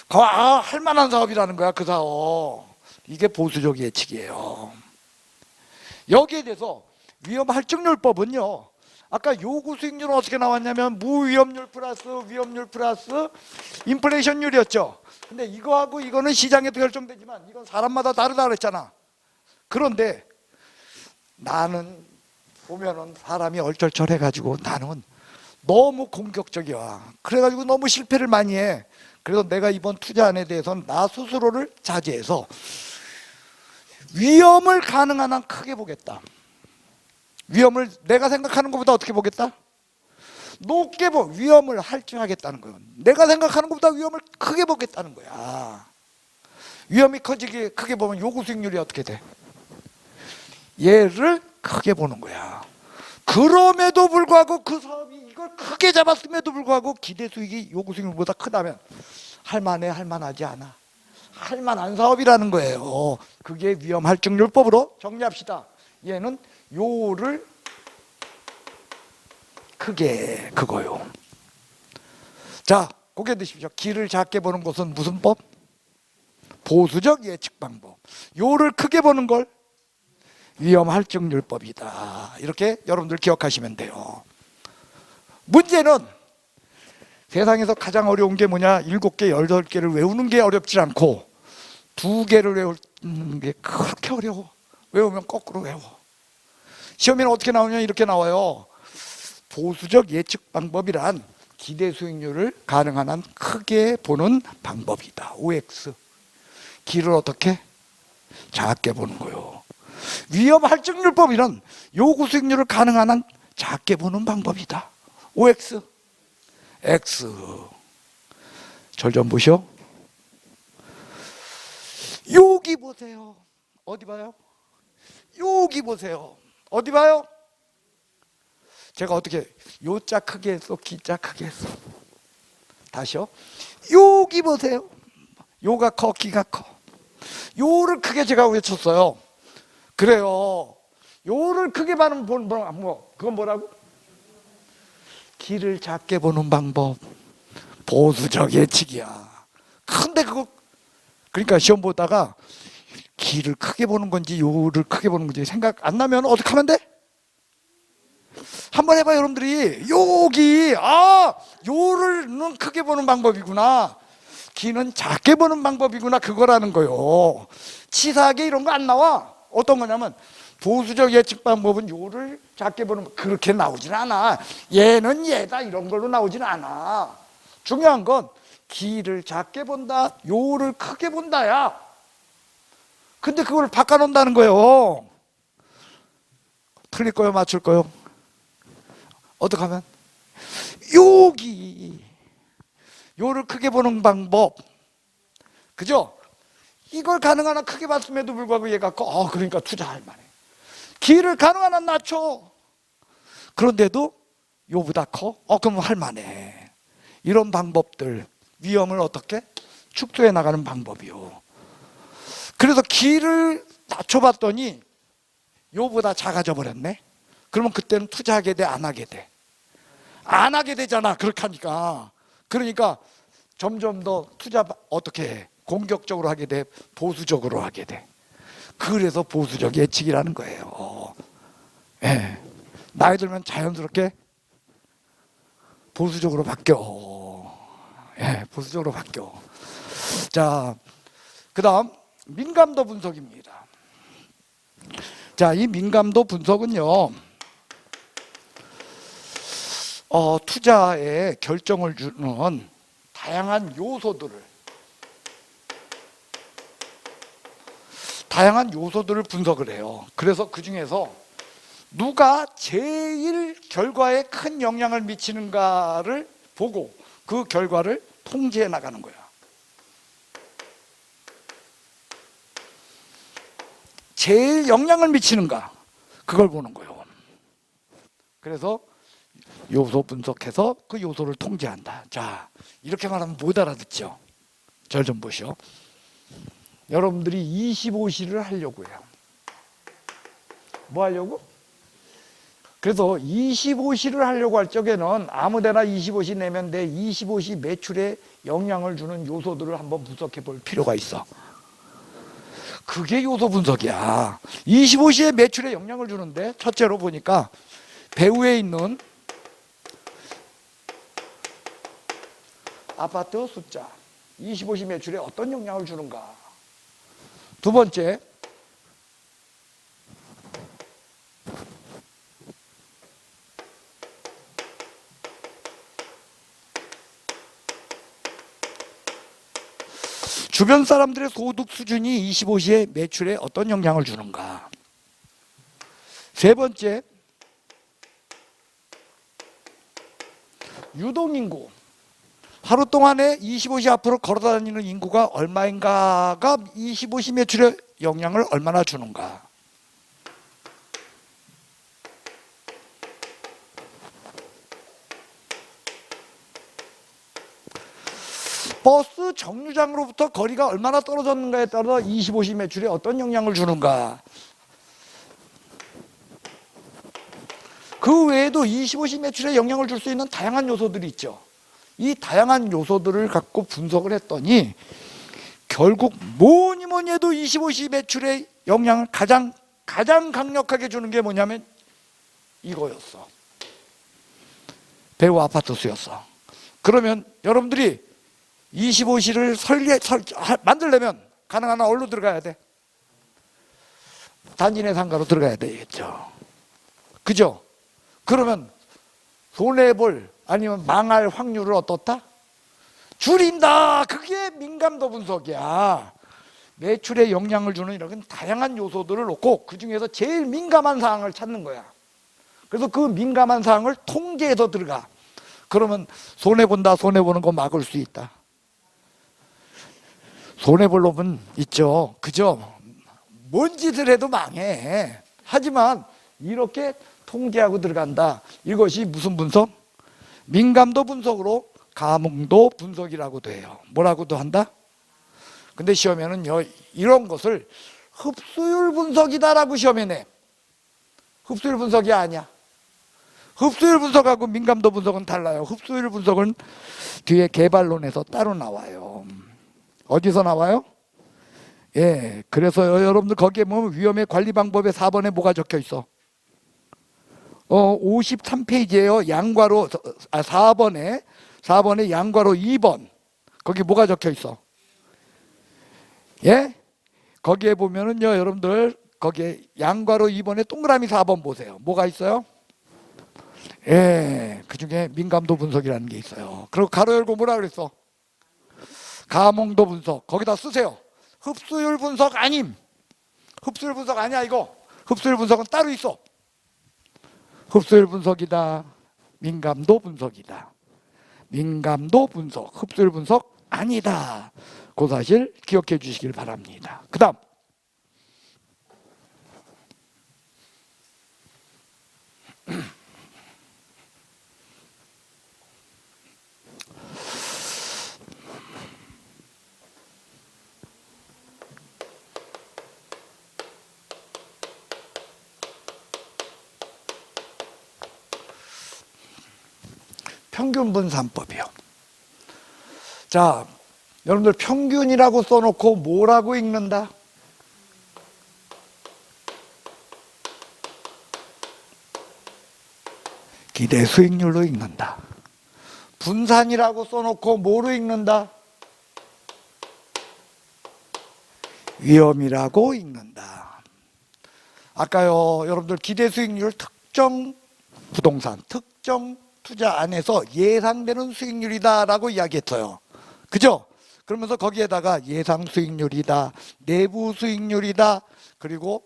할만한 사업이라는 거야, 그 사업. 이게 보수적 예측이에요. 여기에 대해서 위험 할증률법은요, 아까 요구 수익률은 어떻게 나왔냐면 무위험률 플러스 위험률 플러스 인플레이션율이었죠. 근데 이거하고 이거는 시장에도 결정되지만 이건 사람마다 다르다 그랬잖아. 그런데 나는 보면은 사람이 얼쩔쩔해가지고 나는 너무 공격적이야. 그래가지고 너무 실패를 많이 해. 그래서 내가 이번 투자안에 대해서는 나 스스로를 자제해서 위험을 가능한 한 크게 보겠다. 위험을 내가 생각하는 것보다 어떻게 보겠다? 높게 위험을 할증하겠다는 거예요. 내가 생각하는 것보다 위험을 크게 보겠다는 거야. 위험이 크게 보면 요구 수익률이 어떻게 돼? 얘를 크게 보는 거야. 그럼에도 불구하고 그 사업이 이걸 크게 잡았음에도 불구하고 기대 수익이 요구 수익률보다 크다면 할만해, 할만하지 않아? 할만한 사업이라는 거예요. 그게 위험 할증률법으로 정리합시다. 얘는 요를 크게, 그거요. 자, 고개 드십시오. 기를 작게 보는 것은 무슨 법? 보수적 예측 방법. 요를 크게 보는 걸 위험 할증률법이다. 이렇게 여러분들 기억하시면 돼요. 문제는 세상에서 가장 어려운 게 뭐냐? 7개, 8개를 외우는 게 어렵지 않고 2개를 외우는 게 그렇게 어려워. 외우면 거꾸로 외워. 시험에는 어떻게 나오냐? 이렇게 나와요. 보수적 예측 방법이란 기대 수익률을 가능한 한 크게 보는 방법이다. OX. 기를 어떻게? 작게 보는 거요. 위험 할증률법이란 요구 수익률을 가능한 한 작게 보는 방법이다. OX. X. 절 좀 보시오. 여기 보세요. 어디 봐요? 여기 보세요. 어디 봐요? 제가 어떻게 요자 크게 했어? 기자 크게 했어? 다시요. 여기 보세요. 요가 커, 기가 커. 요를 크게 제가 외쳤어요. 그래요. 요를 크게 보는 그건 뭐라고? 기를 작게 보는 방법. 보수적 예측이야. 근데 그러니까 시험 보다가 기를 크게 보는 건지 요를 크게 보는 건지 생각 안 나면 어떻게 하면 돼? 한번 해봐요, 여러분들이. 요를는 크게 보는 방법이구나. 기는 작게 보는 방법이구나. 그거라는 거요. 치사하게 이런 거 안 나와. 어떤 거냐면 보수적 예측 방법은 요를 작게 보는 그렇게 나오진 않아. 얘는 얘다 이런 걸로 나오진 않아. 중요한 건 기를 작게 본다, 요를 크게 본다야. 근데 그걸 바꿔놓는다는 거예요. 틀릴 거요, 맞출 거요? 어떻게 하면? 여기 요를 크게 보는 방법, 그죠? 이걸 가능한 한 크게 봤음에도 불구하고 얘가 그러니까 투자할 만해. 기를 가능한 한 낮춰. 그런데도 요보다 커? 그럼 할 만해. 이런 방법들, 위험을 어떻게 축소해 나가는 방법이요. 그래서 기를 낮춰봤더니 요보다 작아져 버렸네. 그러면 그때는 투자하게 돼, 안 하게 돼? 안 하게 되잖아. 그렇게 하니까. 그러니까 점점 더 투자 어떻게 해? 공격적으로 하게 돼, 보수적으로 하게 돼. 그래서 보수적 예측이라는 거예요. 예. 나이 들면 자연스럽게 보수적으로 바뀌어. 예, 보수적으로 바뀌어. 자, 그 다음 민감도 분석입니다. 자, 이 민감도 분석은요, 투자에 결정을 주는 다양한 요소들을 분석을 해요. 그래서 그 중에서 누가 제일 결과에 큰 영향을 미치는가를 보고 그 결과를 통제해 나가는 거야. 제일 영향을 미치는가, 그걸 보는 거예요. 그래서 요소 분석해서 그 요소를 통제한다. 자, 이렇게 말하면 못 알아듣죠? 절 좀 보시오. 여러분들이 25시를 하려고 해요. 뭐 하려고? 그래서 25시를 하려고 할 적에는 아무데나 25시 내면 돼. 25시 매출에 영향을 주는 요소들을 한번 분석해 볼 필요가 있어. 그게 요소 분석이야. 25시에 매출에 영향을 주는데 첫째로 보니까 배후에 있는 아파트 숫자, 25시 매출에 어떤 영향을 주는가. 두 번째, 주변 사람들의 소득 수준이 25시에 매출에 어떤 영향을 주는가. 세 번째, 유동인구, 하루 동안에 25시 앞으로 걸어다니는 인구가 얼마인가가 25시 매출에 영향을 얼마나 주는가. 버스 정류장으로부터 거리가 얼마나 떨어졌는가에 따라 25시 매출에 어떤 영향을 주는가. 그 외에도 25시 매출에 영향을 줄 수 있는 다양한 요소들이 있죠. 이 다양한 요소들을 갖고 분석을 했더니 결국 뭐니 해도 25시 매출에 영향을 가장 강력하게 주는 게 뭐냐면 이거였어. 배우 아파트 수였어. 그러면 여러분들이 25시를 만들려면 가능한 한 어디로 들어가야 돼? 단지 내 상가로 들어가야 되겠죠. 그죠? 그러면 손해볼 아니면 망할 확률을 어떻다? 줄인다. 그게 민감도 분석이야. 매출에 영향을 주는 이런 다양한 요소들을 놓고 그 중에서 제일 민감한 사항을 찾는 거야. 그래서 그 민감한 사항을 통계에서 들어가. 그러면 손해본다, 손해보는 거 막을 수 있다. 손해볼 놈은 있죠. 그죠? 뭔 짓을 해도 망해. 하지만 이렇게 통계하고 들어간다. 이것이 무슨 분석? 민감도 분석으로 감흥도 분석이라고 돼요. 뭐라고도 한다? 근데 시험에는 이런 것을 흡수율 분석이다라고 시험에 내. 흡수율 분석이 아니야. 흡수율 분석하고 민감도 분석은 달라요. 흡수율 분석은 뒤에 개발론에서 따로 나와요. 어디서 나와요? 예, 그래서 여러분들 거기에 보면 위험의 관리 방법의 4번에 뭐가 적혀 있어? 53페이지에요. 양괄호 4번에 양괄호 2번. 거기 뭐가 적혀 있어? 예? 거기에 보면은요, 여러분들 거기에 양괄호 2번에 동그라미 4번 보세요. 뭐가 있어요? 예, 그 중에 민감도 분석이라는 게 있어요. 그리고 가로 열고 뭐라 그랬어? 감흥도 분석. 거기다 쓰세요. 흡수율 분석 아님. 흡수율 분석 아니야 이거. 흡수율 분석은 따로 있어. 흡수율 분석이다. 민감도 분석이다. 민감도 분석, 흡수율 분석 아니다. 그 사실 기억해 주시길 바랍니다. 그 다음 평균 분산법이요. 자, 여러분들 평균이라고 써놓고 뭐라고 읽는다? 기대 수익률로 읽는다. 분산이라고 써놓고 뭐로 읽는다? 위험이라고 읽는다. 아까요, 여러분들 기대 수익률 특정 부동산, 특정 투자 안에서 예상되는 수익률이다라고 이야기했어요. 그죠? 그러면서 거기에다가 예상 수익률이다, 내부 수익률이다, 그리고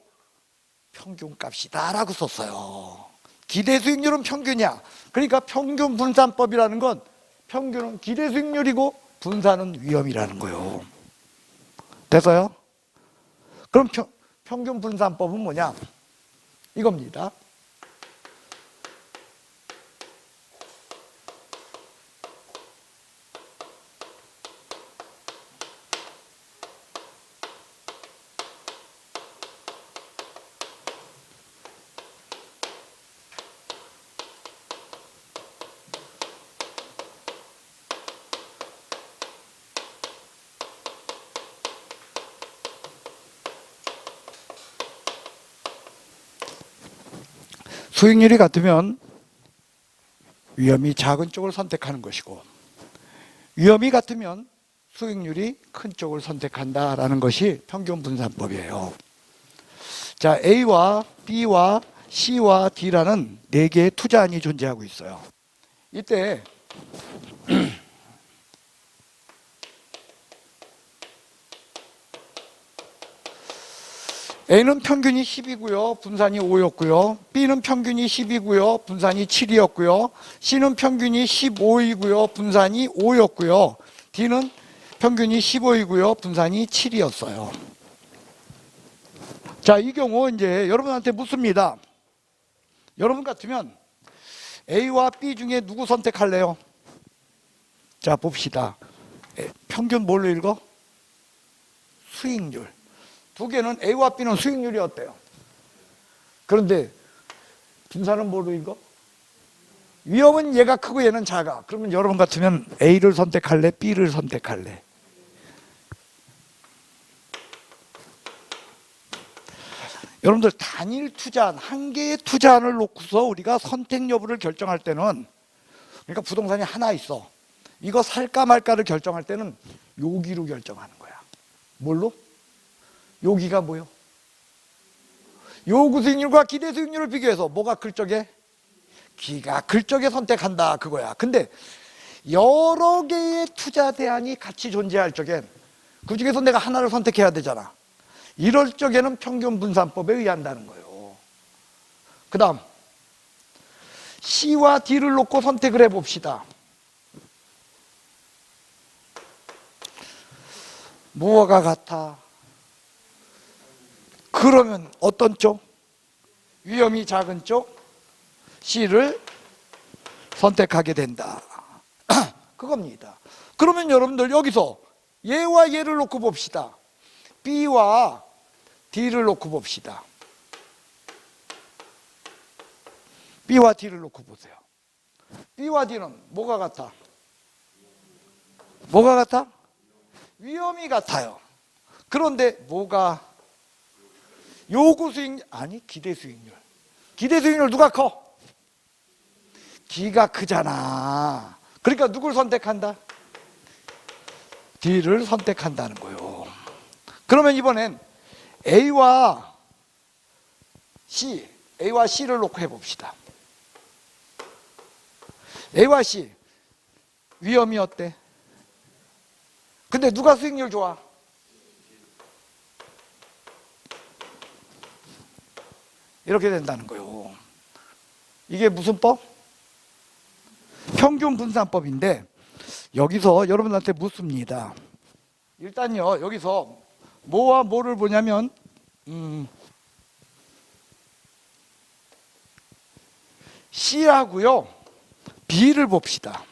평균값이다라고 썼어요. 기대 수익률은 평균이야. 그러니까 평균 분산법이라는 건 평균은 기대 수익률이고 분산은 위험이라는 거예요. 됐어요? 그럼 평균 분산법은 뭐냐? 이겁니다. 수익률이 같으면 위험이 작은 쪽을 선택하는 것이고, 위험이 같으면 수익률이 큰 쪽을 선택한다라는 것이 평균 분산법이에요. 자, A와 B와 C와 D라는 4개의 투자안이 존재하고 있어요. 이때 A는 평균이 10이고요. 분산이 5였고요. B는 평균이 10이고요. 분산이 7이었고요. C는 평균이 15이고요. 분산이 5였고요. D는 평균이 15이고요. 분산이 7이었어요. 자, 이 경우 이제 여러분한테 묻습니다. 여러분 같으면 A와 B 중에 누구 선택할래요? 자, 봅시다. 평균 뭘로 읽어? 수익률. 두 개는 A와 B는 수익률이 어때요? 그런데 분산은 뭐로 읽어? 위험은 얘가 크고 얘는 작아. 그러면 여러분 같으면 A를 선택할래? B를 선택할래? 여러분들 단일 투자안, 한 개의 투자안을 놓고서 우리가 선택 여부를 결정할 때는, 그러니까 부동산이 하나 있어. 이거 살까 말까를 결정할 때는 요기로 결정하는 거야. 뭘로? 요기가 뭐요? 요구 수익률과 기대 수익률을 비교해서 뭐가 클 적에? 기가 클 적에 선택한다, 그거야. 근데 여러 개의 투자 대안이 같이 존재할 적엔 그 중에서 내가 하나를 선택해야 되잖아. 이럴 적에는 평균 분산법에 의한다는 거예요. 그 다음 C와 D를 놓고 선택을 해봅시다. 무엇가 같아? 그러면 어떤 쪽? 위험이 작은 쪽 C를 선택하게 된다. 그겁니다. 그러면 여러분들 여기서 얘와 얘를 놓고 봅시다. B와 D를 놓고 봅시다. B와 D를 놓고 보세요. B와 D는 뭐가 같아? 뭐가 같아? 위험이 같아요. 그런데 뭐가? 요구 수익률, 아니 기대 수익률. 기대 수익률 누가 커? D가 크잖아. 그러니까 누굴 선택한다? D를 선택한다는 거예요. 그러면 이번엔 A와 C, A와 C를 놓고 해봅시다. A와 C 위험이 어때? 근데 누가 수익률 좋아? 이렇게 된다는 거예요. 이게 무슨 법? 평균 분산법인데 여기서 여러분한테 묻습니다. 일단요, 여기서 뭐와 뭐를 보냐면 C하고요 B를 봅시다.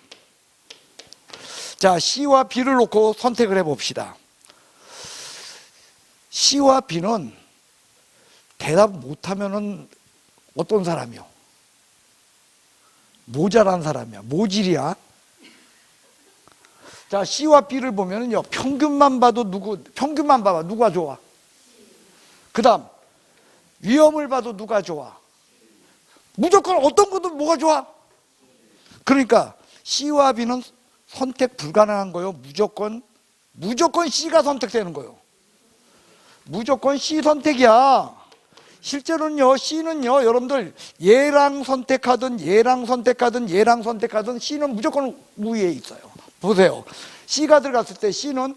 자, C와 B를 놓고 선택을 해봅시다. C와 B는 대답 못하면은 어떤 사람이요? 모자란 사람이야. 모질이야. 자, C와 B를 보면은요, 평균만 봐도 평균만 봐봐. 누가 좋아? 그 다음, 위험을 봐도 누가 좋아? 무조건 어떤 것도 뭐가 좋아? 그러니까 C와 B는 선택 불가능한 거예요. 무조건 C가 선택되는 거예요. 무조건 C 선택이야. 실제로는요, C는요, 여러분들 얘랑 선택하든 C는 무조건 우위에 있어요. 보세요. C가 들어갔을 때 C는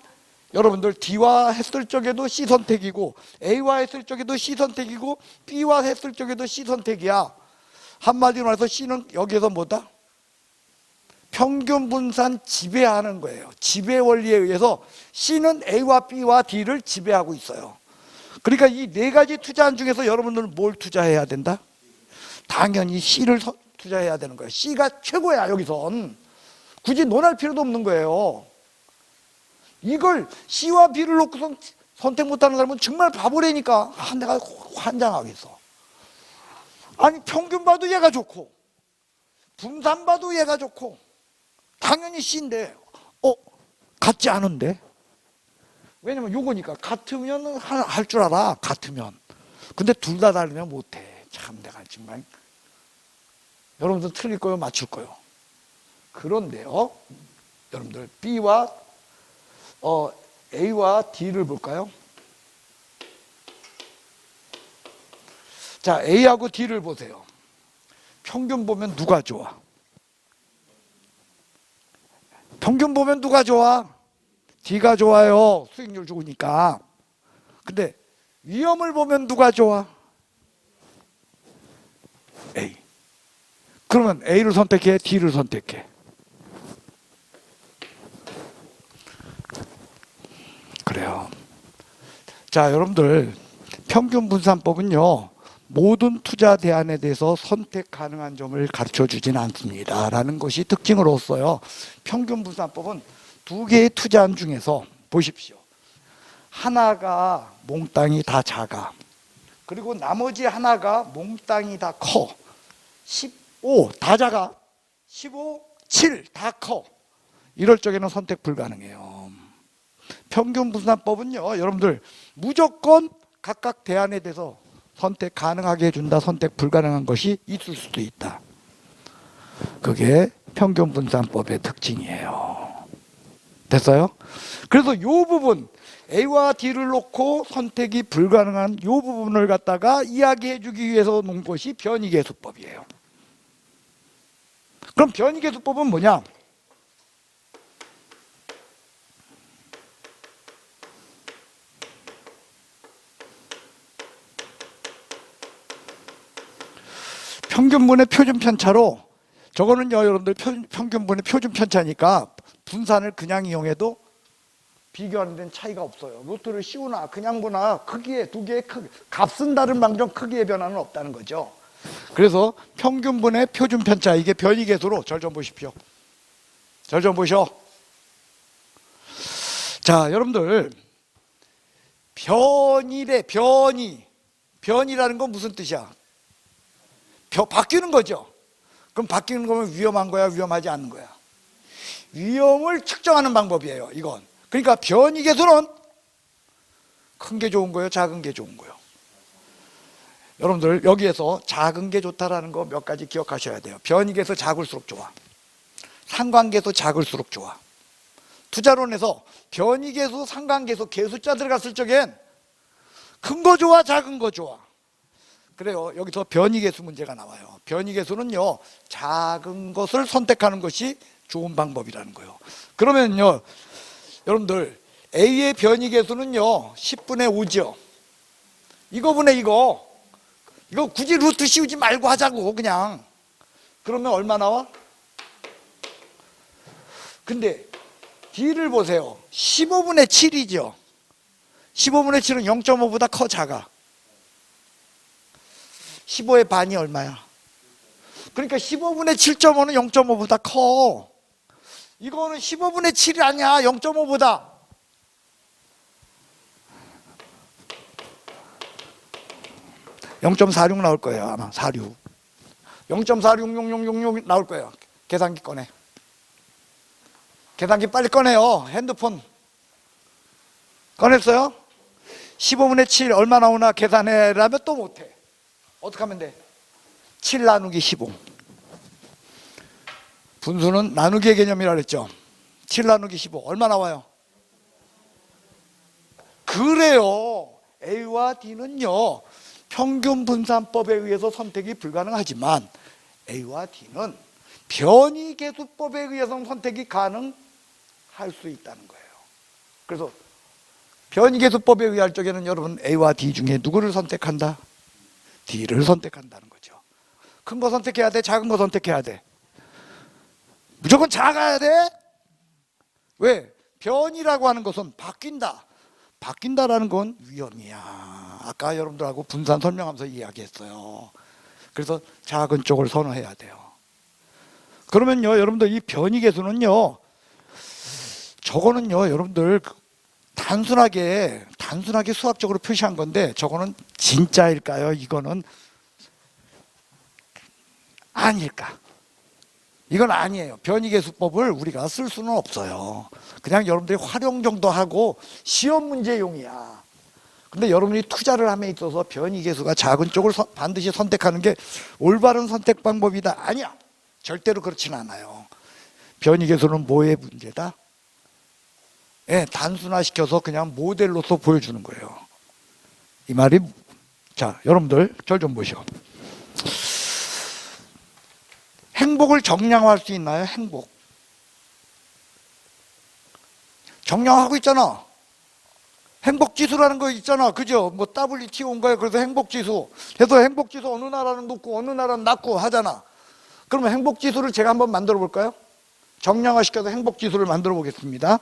여러분들 D와 했을 적에도 C 선택이고 A와 했을 적에도 C 선택이고 B와 했을 적에도 C 선택이야. 한마디로 말해서 C는 여기에서 뭐다? 평균 분산 지배하는 거예요. 지배 원리에 의해서 C는 A와 B와 D를 지배하고 있어요. 그러니까 이 네 가지 투자한 중에서 여러분들은 뭘 투자해야 된다? 당연히 C를 투자해야 되는 거예요. C가 최고야, 여기선. 굳이 논할 필요도 없는 거예요. 이걸 C와 B를 놓고서 선택 못하는 사람은 정말 바보라니까. 내가 환장하겠어. 아니, 평균 봐도 얘가 좋고 분산 봐도 얘가 좋고 당연히 C인데 같지 않은데? 왜냐면 요거니까. 같으면 할 줄 알아. 같으면. 근데 둘 다 다르면 못해. 참, 내가 정말. 여러분들 틀릴 거요, 맞출 거요. 그런데요, 여러분들 B와 A와 D를 볼까요? 자, A하고 D를 보세요. 평균 보면 누가 좋아? 평균 보면 누가 좋아? D가 좋아요. 수익률 좋으니까. 근데 위험을 보면 누가 좋아? A. 그러면 A를 선택해? D를 선택해? 그래요. 자, 여러분들 평균 분산법은요, 모든 투자 대안에 대해서 선택 가능한 점을 가르쳐 주지는 않습니다 라는 것이 특징으로서요, 평균 분산법은 두 개의 투자안 중에서 보십시오. 하나가 몽땅이 다 작아. 그리고 나머지 하나가 몽땅이 다 커. 15 다 작아. 15, 7 다 커. 이럴 적에는 선택 불가능해요. 평균 분산법은요, 여러분들 무조건 각각 대안에 대해서 선택 가능하게 해준다, 선택 불가능한 것이 있을 수도 있다. 그게 평균 분산법의 특징이에요. 됐어요? 그래서 이 부분, A와 D를 놓고 선택이 불가능한 이 부분을 갖다가 이야기해 주기 위해서 놓은 것이 변이계수법이에요. 그럼 변이계수법은 뭐냐? 평균분의 표준 편차로, 저거는요, 여러분들 평균분의 표준 편차니까 분산을 그냥 이용해도 비교하는 데는 차이가 없어요. 로또를 씌우나 그냥 보나 크기에 두 개의 값은 다른 방정 크기의 변화는 없다는 거죠. 그래서 평균분의 표준 편차, 이게 변이계수로 절 좀 보십시오. 절 좀 보셔. 자, 여러분들 변이래. 변이라는 건 무슨 뜻이야? 바뀌는 거죠. 그럼 바뀌는 거면 위험한 거야, 위험하지 않은 거야? 위험을 측정하는 방법이에요, 이건. 그러니까 변이계수는 큰 게 좋은 거예요, 작은 게 좋은 거예요? 여러분들 여기에서 작은 게 좋다라는 거 몇 가지 기억하셔야 돼요. 변이계수 작을수록 좋아. 상관계수 작을수록 좋아. 투자론에서 변이계수, 상관계수, 계수자 들어갔을 적엔 큰 거 좋아, 작은 거 좋아? 그래요. 여기서 변이계수 문제가 나와요. 변이계수는요, 작은 것을 선택하는 것이 좋은 방법이라는 거예요. 그러면요, 여러분들 A의 변이계수는요 10분의 5죠. 이거분의 이거 굳이 루트 씌우지 말고 하자고 그냥. 그러면 얼마 나와? 근데 D를 보세요. 15분의 7이죠. 15분의 7은 0.5보다 커 작아? 15의 반이 얼마야? 그러니까 15분의 7.5는 0.5보다 커. 이거는 15분의 7이 아니야. 0.5보다. (0.46) 나올 거예요 아마. 46 0.466666 나올 거예요. 계산기 꺼내. 계산기 빨리 꺼내요. 핸드폰 꺼냈어요? 15분의 7 얼마 나오나 계산해라면 또 못해. 어떻게 하면 돼? 7 나누기 15. 분수는 나누기의 개념이라 그랬죠. 7 나누기 15 얼마 나와요? 그래요. A와 D는요 평균 분산법에 의해서 선택이 불가능하지만 A와 D는 변이계수법에 의해서 선택이 가능할 수 있다는 거예요. 그래서 변이계수법에 의할 적에는 여러분 A와 D 중에 누구를 선택한다? D를 선택한다는 거죠. 큰 거 선택해야 돼? 작은 거 선택해야 돼? 무조건 작아야 돼? 왜? 변이라고 하는 것은 바뀐다. 바뀐다라는 건 위험이야. 아까 여러분들하고 분산 설명하면서 이야기했어요. 그래서 작은 쪽을 선호해야 돼요. 그러면요 여러분들 이 변이계수는요 저거는요 여러분들 단순하게 수학적으로 표시한 건데 저거는 진짜일까요? 이거는 아닐까? 이건 아니에요. 변이계수법을 우리가 쓸 수는 없어요. 그냥 여러분들이 활용 정도 하고 시험 문제용이야. 근데 여러분이 투자를 함에 있어서 변이계수가 작은 쪽을 반드시 선택하는 게 올바른 선택 방법이다. 아니야. 절대로 그렇지는 않아요. 변이계수는 뭐의 문제다? 단순화시켜서 그냥 모델로서 보여주는 거예요. 이 말이 자 여러분들 절 좀 보시오. 행복을 정량화할 수 있나요? 행복 정량하고 있잖아. 행복지수라는 거 있잖아. 그죠? 뭐 WTO 온 거예요. 그래서 행복지수 해서 행복지수 어느 나라는 높고 어느 나라는 낮고 하잖아. 그러면 행복지수를 제가 한번 만들어 볼까요? 정량화시켜서 행복지수를 만들어 보겠습니다.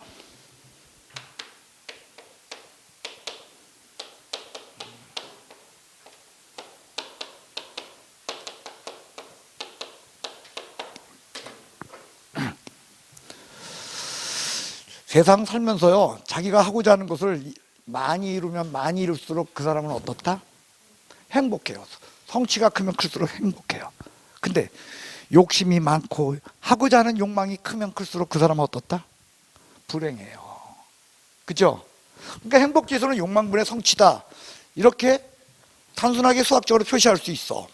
세상 살면서요 자기가 하고자 하는 것을 많이 이루면 많이 이룰수록 그 사람은 어떻다? 행복해요. 성취가 크면 클수록 행복해요. 근데 욕심이 많고 하고자 하는 욕망이 크면 클수록 그 사람은 어떻다? 불행해요. 그죠? 그러니까 행복지수는 욕망분의 성취다. 이렇게 단순하게 수학적으로 표시할 수 있어.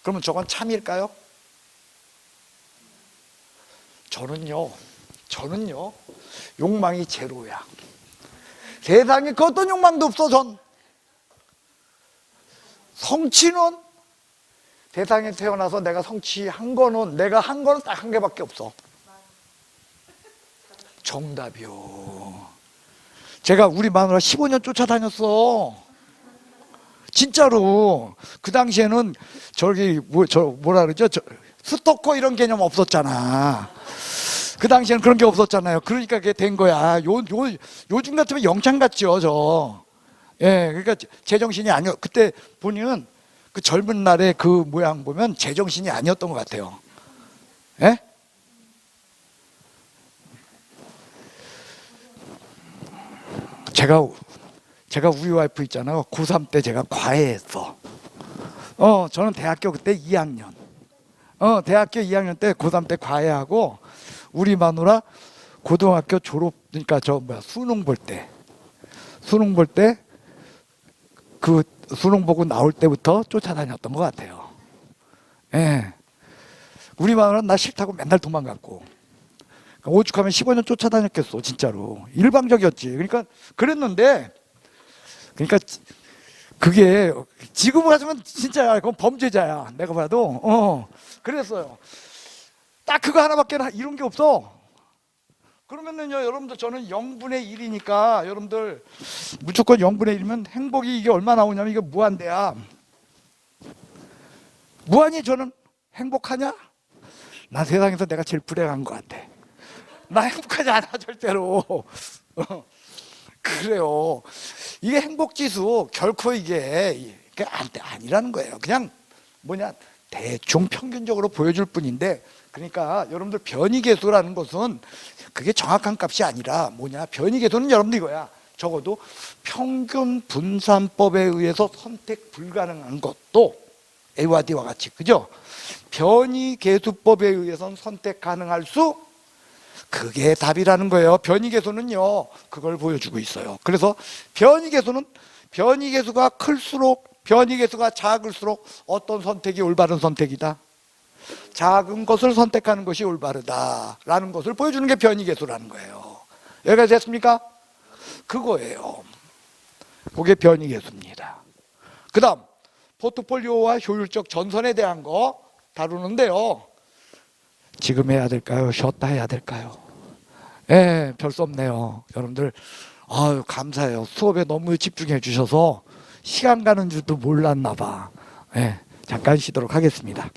그러면 저건 참일까요? 저는요 욕망이 제로야. 세상에 그 어떤 욕망도 없어. 전 성취는 세상에 태어나서 내가 성취한 거는 내가 한 거는 딱 한 개밖에 없어. 정답이요. 제가 우리 마누라 15년 쫓아다녔어. 진짜로. 그 당시에는 저기 뭐라 그러죠? 스토커 이런 개념 없었잖아. 그 당시에는 그런 게 없었잖아요. 그러니까 그게 된 거야. 요즘 같으면 영창 같죠, 저. 예, 그러니까 제정신이 아니요. 그때 본인은 그 젊은 날의 그 모양 보면 제정신이 아니었던 것 같아요. 예? 제가 우리 와이프 있잖아요. 고3 때 제가 과외했어. 저는 대학교 그때 2학년. 대학교 2학년 때 고3 때 과외하고 우리 마누라 고등학교 졸업 그러니까 수능 볼 때 그 수능 보고 나올 때부터 쫓아다녔던 것 같아요. 예. 우리 마누라는 나 싫다고 맨날 도망갔고 그러니까 오죽하면 15년 쫓아다녔겠어. 진짜로 일방적이었지. 그러니까 그랬는데 그러니까 그게 지금 가지면 진짜야. 그건 범죄자야. 내가 봐도. 그랬어요. 딱 그거 하나밖에 이런 게 없어. 그러면은요, 여러분들, 저는 0분의 1이니까 여러분들 무조건 0분의 1이면 행복이 이게 얼마 나오냐면 이게 무한대야. 무한히 저는 행복하냐? 난 세상에서 내가 제일 불행한 것 같아. 나 행복하지 않아, 절대로. 그래요. 이게 행복지수 결코 이게 아니라는 거예요. 그냥 뭐냐, 대충 평균적으로 보여줄 뿐인데, 그러니까 여러분들 변이계수라는 것은 그게 정확한 값이 아니라 뭐냐, 변이계수는 여러분들 이거야. 적어도 평균 분산법에 의해서 선택 불가능한 것도 A와 D와 같이, 그죠? 변이계수법에 의해서는 선택 가능할 수, 그게 답이라는 거예요. 변이계수는요, 그걸 보여주고 있어요. 그래서 변이계수가 클수록, 변이계수가 작을수록 어떤 선택이 올바른 선택이다? 작은 것을 선택하는 것이 올바르다라는 것을 보여주는 게 변이계수라는 거예요. 여기까지 됐습니까? 그거예요. 그게 변이계수입니다. 그 다음, 포트폴리오와 효율적 전선에 대한 거 다루는데요. 지금 해야 될까요? 쉬었다 해야 될까요? 예, 별 수 없네요. 여러분들, 아유, 감사해요. 수업에 너무 집중해 주셔서 시간 가는 줄도 몰랐나 봐. 예, 잠깐 쉬도록 하겠습니다.